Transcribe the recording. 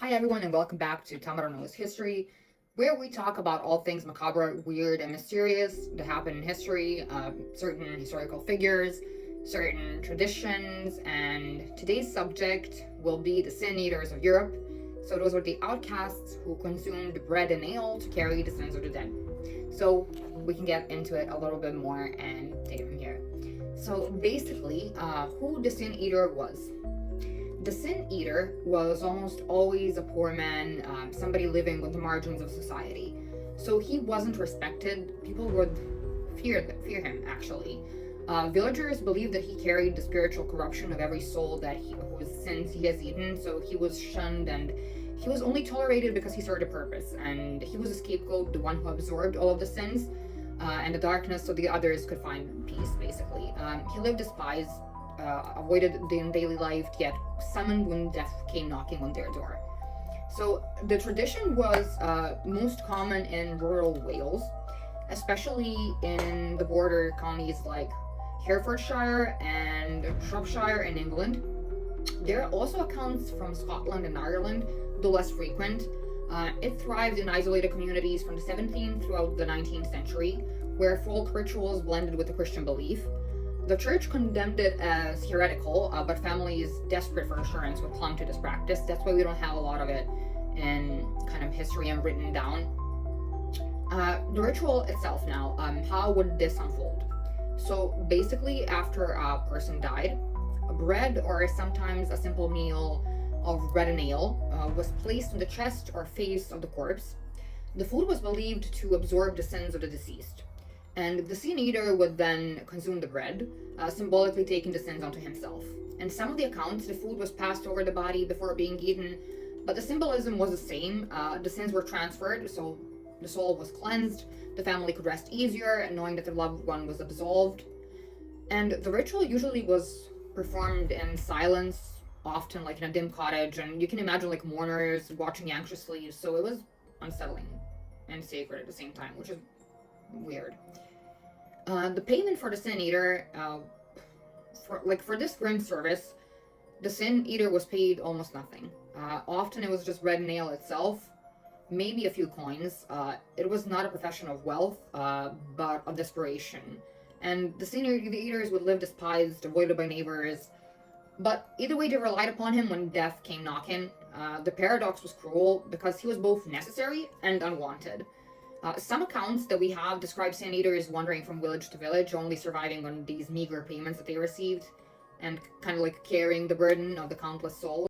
Hi everyone and welcome back to Tamara Knows History, where we talk about all things macabre, weird, and mysterious that happen in history, certain historical figures, certain traditions, and today's subject will be the sin eaters of Europe. So those were the outcasts who consumed bread and ale to carry the sins of the dead. So we can get into it a little bit more and take it from here. So basically, who the sin eater was. The sin eater was almost always a poor man, somebody living on the margins of society. So he wasn't respected. People would fear him, actually. Villagers believed that he carried the spiritual corruption of every soul whose sins he has eaten, so he was shunned and he was only tolerated because he served a purpose. And he was a scapegoat, the one who absorbed all of the sins and the darkness so the others could find peace, basically. He lived despised, avoided in daily life, yet summoned when death came knocking on their door. So the tradition was most common in rural Wales, especially in the border counties like Herefordshire and Shropshire in England. There are also accounts from Scotland and Ireland, though less frequent. It thrived in isolated communities from the 17th throughout the 19th century, where folk rituals blended with the Christian belief. The church condemned it as heretical, but families desperate for assurance would clung to this practice. That's why we don't have a lot of it in kind of history and written down. The ritual itself now, how would this unfold? So basically, after a person died, bread or sometimes a simple meal of bread and ale was placed on the chest or face of the corpse. The food was believed to absorb the sins of the deceased. And the sin eater would then consume the bread, symbolically taking the sins onto himself. In some of the accounts, the food was passed over the body before being eaten, but the symbolism was the same. The sins were transferred, so the soul was cleansed, the family could rest easier, knowing that the loved one was absolved. And the ritual usually was performed in silence, often like in a dim cottage, and you can imagine like mourners watching anxiously, so it was unsettling and sacred at the same time, which is weird. The payment for the sin eater, for this grim service, the sin eater was paid almost nothing. Often it was just bread and ale itself, maybe a few coins. It was not a profession of wealth, but of desperation. And the eaters would live despised, avoided by neighbors. But either way, they relied upon him when death came knocking. The paradox was cruel because he was both necessary and unwanted. Some accounts that we have describe sin eaters wandering from village to village, only surviving on these meager payments that they received, and kind of like carrying the burden of the countless souls.